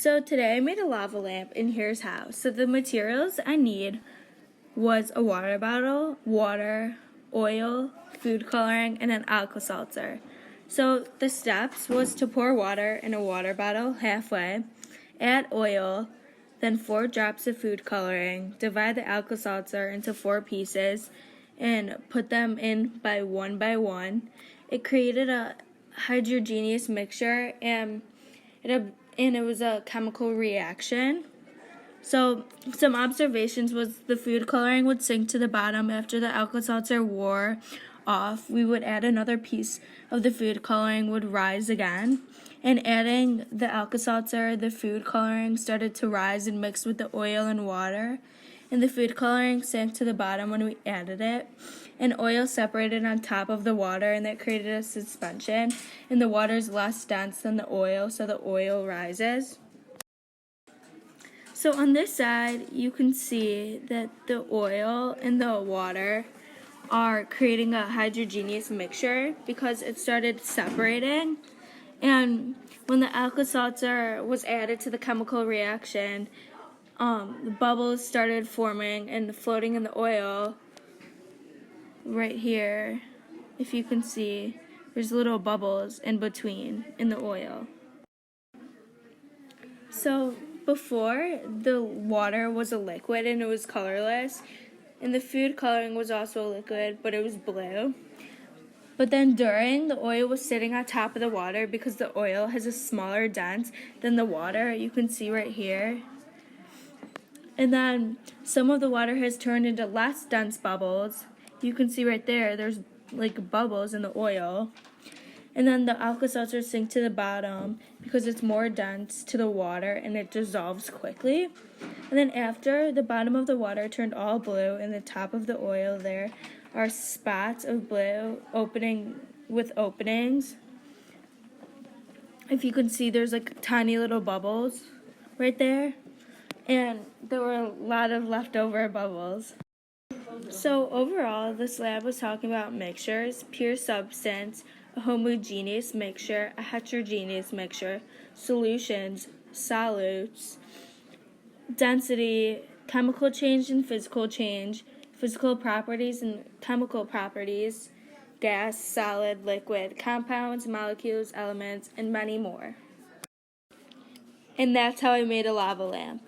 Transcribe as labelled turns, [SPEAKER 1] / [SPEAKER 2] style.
[SPEAKER 1] So today I made a lava lamp, and here's how. So the materials I need was a water bottle, water, oil, food coloring, and an Alka-Seltzer. So the steps was to pour water in a water bottle halfway, add oil, then 4 drops of food coloring, divide the Alka-Seltzer into 4 pieces, and put them in by one. It created a heterogeneous mixture, and it was a chemical reaction. So some observations was the food coloring would sink to the bottom after the Alka-Seltzer wore off. We would add another piece of the food coloring would rise again. And adding the Alka-Seltzer, the food coloring started to rise and mix with the oil and water. And the food coloring sank to the bottom when we added it. And oil separated on top of the water, and that created a suspension. And the water is less dense than the oil, so the oil rises. So on this side, you can see that the oil and the water are creating a heterogeneous mixture because it started separating. And when the Alka-Seltzer was added to the chemical reaction, the bubbles started forming and floating in the oil. Right here, if you can see, there's little bubbles in between in the oil. So before, the water was a liquid and it was colorless, and the food coloring was also a liquid, but it was blue. But then during, the oil was sitting on top of the water because the oil has a smaller dent than the water. You can see right here. And then some of the water has turned into less dense bubbles. You can see right there, there's like bubbles in the oil. And then the Alka-Seltzer sinks to the bottom because it's more dense to the water and it dissolves quickly. And then after the bottom of the water turned all blue and the top of the oil there are spots of blue with openings. If you can see, there's like tiny little bubbles right there. And there were a lot of leftover bubbles. So overall, this lab was talking about mixtures, pure substance, a homogeneous mixture, a heterogeneous mixture, solutions, solutes, density, chemical change and physical properties and chemical properties, gas, solid, liquid, compounds, molecules, elements, and many more. And that's how I made a lava lamp.